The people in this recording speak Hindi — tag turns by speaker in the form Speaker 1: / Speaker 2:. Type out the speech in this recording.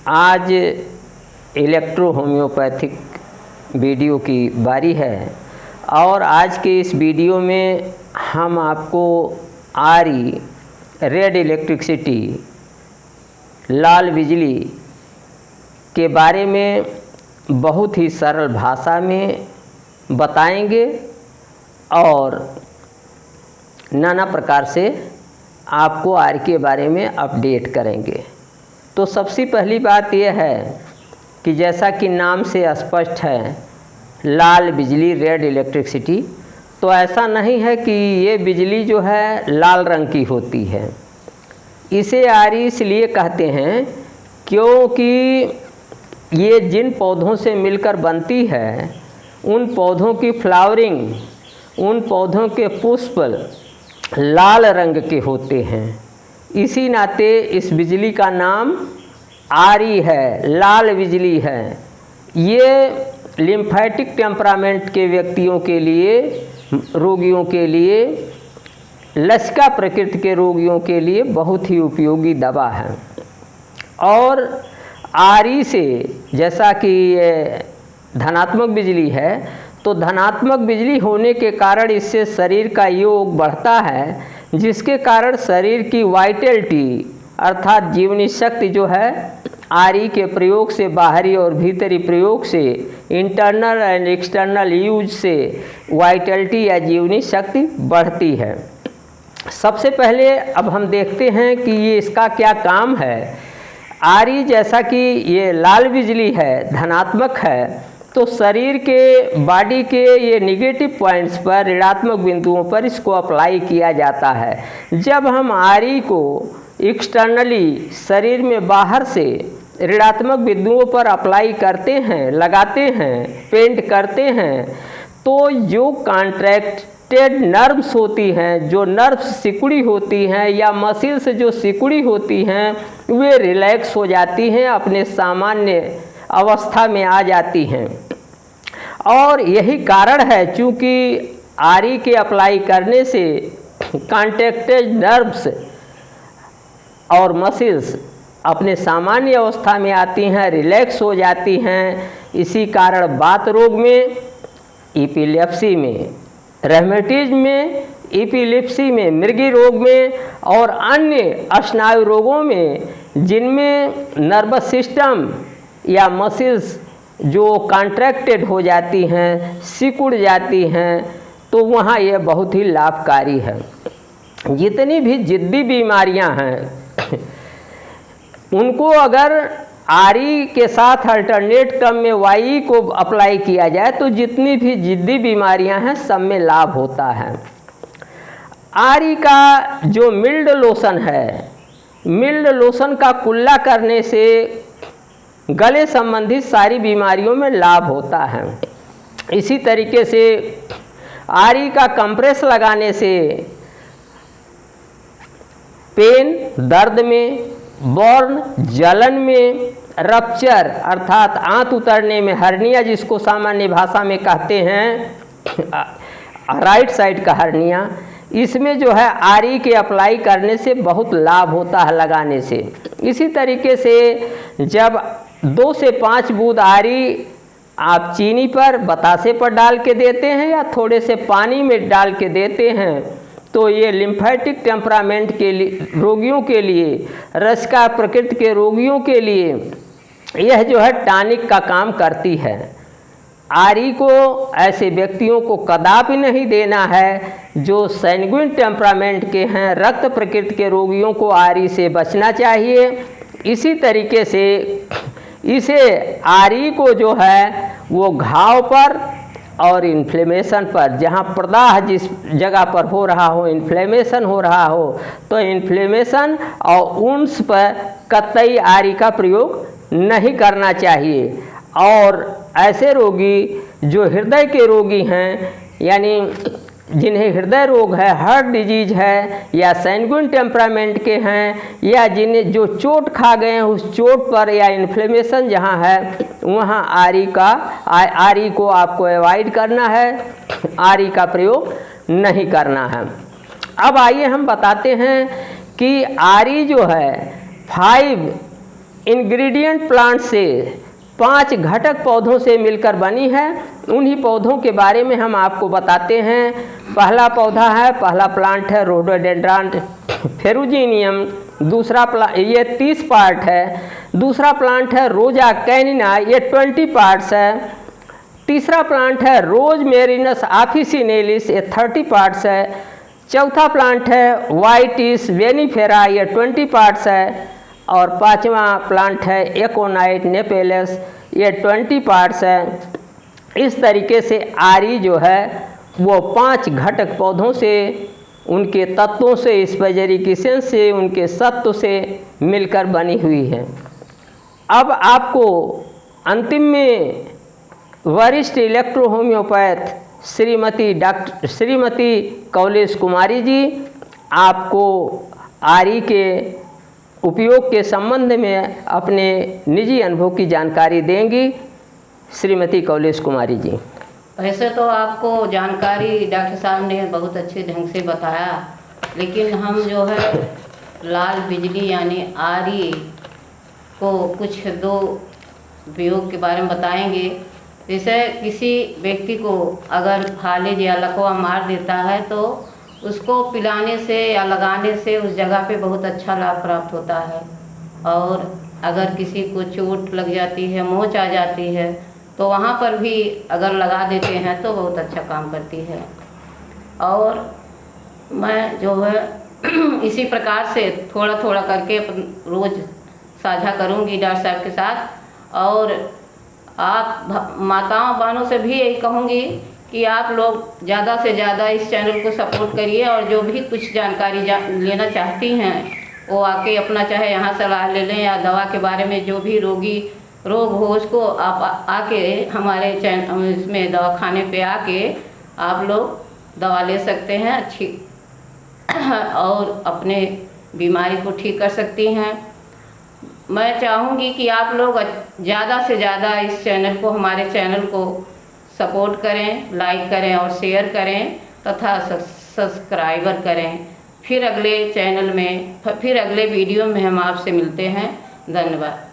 Speaker 1: आज इलेक्ट्रो होम्योपैथिक वीडियो की बारी है और आज के इस वीडियो में हम आपको आरी रेड इलेक्ट्रिसिटी लाल बिजली के बारे में बहुत ही सरल भाषा में बताएंगे और नाना प्रकार से आपको आरी के बारे में अपडेट करेंगे। तो सबसे पहली बात यह है कि जैसा कि नाम से स्पष्ट है लाल बिजली रेड इलेक्ट्रिसिटी, तो ऐसा नहीं है कि ये बिजली जो है लाल रंग की होती है। इसे आरी इसलिए कहते हैं क्योंकि ये जिन पौधों से मिलकर बनती है उन पौधों की फ्लावरिंग, उन पौधों के पुष्प लाल रंग के होते हैं। इसी नाते इस बिजली का नाम आरी है, लाल बिजली है। ये लिम्फेटिक टेम्परामेंट के व्यक्तियों के लिए, रोगियों के लिए, लसिका प्रकृति के रोगियों के लिए बहुत ही उपयोगी दवा है। और आरी से जैसा कि ये धनात्मक बिजली है, तो धनात्मक बिजली होने के कारण इससे शरीर का योग बढ़ता है, जिसके कारण शरीर की वाइटलिटी अर्थात जीवनी शक्ति जो है आरी के प्रयोग से, बाहरी और भीतरी प्रयोग से, इंटरनल एंड एक्सटर्नल यूज से वाइटलिटी या जीवनी शक्ति बढ़ती है। सबसे पहले अब हम देखते हैं कि ये इसका क्या काम है। आरी जैसा कि ये लाल बिजली है, धनात्मक है, तो शरीर के, बॉडी के ये निगेटिव पॉइंट्स पर, ऋणात्मक बिंदुओं पर इसको अप्लाई किया जाता है। जब हम आरी को एक्सटर्नली शरीर में बाहर से ऋणात्मक बिंदुओं पर अप्लाई करते हैं, लगाते हैं, पेंट करते हैं, तो जो कॉन्ट्रैक्टेड नर्व्स होती हैं, जो नर्व्स सिकुड़ी होती हैं या मसल्स जो सिकुड़ी होती हैं, वे रिलैक्स हो जाती हैं, अपने सामान्य अवस्था में आ जाती हैं। और यही कारण है चूँकि आरी के अप्लाई करने से कॉन्ट्रैक्टेड नर्व्स और मसल्स अपने सामान्य अवस्था में आती हैं, रिलैक्स हो जाती हैं। इसी कारण बात रोग में, एपिलेप्सी में, रेमेटिज्म में, एपिलेप्सी में, मृगी रोग में और अन्य स्नायु रोगों में जिनमें नर्वस सिस्टम या मसल्स जो कॉन्ट्रैक्टेड हो जाती हैं, सिकुड़ जाती हैं, तो वहाँ यह बहुत ही लाभकारी है। जितनी भी जिद्दी बीमारियां हैं उनको अगर आरी के साथ अल्टरनेट क्रम में वाई को अप्लाई किया जाए तो जितनी भी जिद्दी बीमारियां हैं सब में लाभ होता है। आरी का जो मिल्ड लोशन है, मिल्ड लोशन का कुल्ला करने से गले संबंधित सारी बीमारियों में लाभ होता है। इसी तरीके से आरी का कंप्रेस लगाने से पेन, दर्द में, बर्न, जलन में, रप्चर अर्थात आंत उतरने में, हर्निया जिसको सामान्य भाषा में कहते हैं राइट साइड का हर्निया, इसमें जो है आरी के अप्लाई करने से बहुत लाभ होता है लगाने से। इसी तरीके से जब 2 से 5 बूंद आरी आप चीनी पर, बतासे पर डाल के देते हैं या थोड़े से पानी में डाल के देते हैं, तो ये लिम्फेटिक टेम्परामेंट के लिए, रोगियों के लिए, रसिका प्रकृति के रोगियों के लिए यह जो है टॉनिक का काम करती है। आरी को ऐसे व्यक्तियों को कदापि नहीं देना है जो सैंग्विन टेम्परामेंट के हैं, रक्त प्रकृति के रोगियों को आरी से बचना चाहिए। इसी तरीके से इसे आरी को जो है वो घाव पर और इन्फ्लेमेशन पर, जहाँ प्रदाह जिस जगह पर हो रहा हो, इन्फ्लेमेशन हो रहा हो, तो इन्फ्लेमेशन और उन्स पर कतई आरी का प्रयोग नहीं करना चाहिए। और ऐसे रोगी जो हृदय के रोगी हैं, यानी जिन्हें हृदय रोग है, हार्ट डिजीज है, या सैंग्विन टेम्परामेंट के हैं, या जिन्हें जो चोट खा गए हैं उस चोट पर या इन्फ्लेमेशन जहाँ है वहाँ आरी को आपको अवॉइड करना है, आरी का प्रयोग नहीं करना है। अब आइए हम बताते हैं कि आरी जो है 5 इंग्रेडिएंट प्लांट से 5 घटक पौधों से मिलकर बनी है। उन्हीं पौधों के बारे में हम आपको बताते हैं। पहला प्लांट है रोडोडेंड्रॉन फेरुजीनियम। दूसरा ये 30 पार्ट है। दूसरा प्लांट है रोजा कैनिना, ये 20 पार्ट्स है। तीसरा प्लांट है रोजमेरिनस ऑफिसिनेलिस, ये 30 पार्ट्स है। चौथा प्लांट है वाइटिस वेनिफेरा, ये 20 पार्ट्स है। और पांचवा प्लांट है एकोनाइट नेपेलस, ये 20 पार्ट्स है। इस तरीके से आरी जो है वो 5 घटक पौधों से, उनके तत्वों से, स्पेजरिक एसेंस से, उनके सत्व से मिलकर बनी हुई है। अब आपको अंतिम में वरिष्ठ इलेक्ट्रो होम्योपैथ श्रीमती कौलेश कुमारी जी आपको आरी के उपयोग के संबंध में अपने निजी अनुभव की जानकारी देंगी। श्रीमती कौलेश कुमारी जी।
Speaker 2: वैसे तो आपको जानकारी डॉक्टर साहब ने बहुत अच्छे ढंग से बताया, लेकिन हम जो है लाल बिजली यानी आरी को कुछ 2 उपयोग के बारे में बताएंगे। जैसे किसी व्यक्ति को अगर फालिज या लकवा मार देता है तो उसको पिलाने से या लगाने से उस जगह पे बहुत अच्छा लाभ प्राप्त होता है। और अगर किसी को चोट लग जाती है, मोच आ जाती है, तो वहाँ पर भी अगर लगा देते हैं तो बहुत अच्छा काम करती है। और मैं जो है इसी प्रकार से थोड़ा थोड़ा करके रोज़ साझा करूँगी डॉक्टर साहब के साथ। और आप माताओं बहनों से भी यही कहूँगी कि आप लोग ज़्यादा से ज़्यादा इस चैनल को सपोर्ट करिए, और जो भी कुछ जानकारी लेना चाहती हैं वो आके अपना चाहे यहाँ सलाह ले लें, या दवा के बारे में जो भी रोग हो उसको आप आके हमारे चैनल इसमें दवाखाने पे आके आप लोग दवा ले सकते हैं अच्छी, और अपने बीमारी को ठीक कर सकती हैं। मैं चाहूँगी कि आप लोग ज़्यादा से ज़्यादा इस चैनल को, हमारे चैनल को सपोर्ट करें, लाइक करें और शेयर करें तथा सब्सक्राइबर करें। फिर अगले वीडियो में हम आपसे मिलते हैं। धन्यवाद।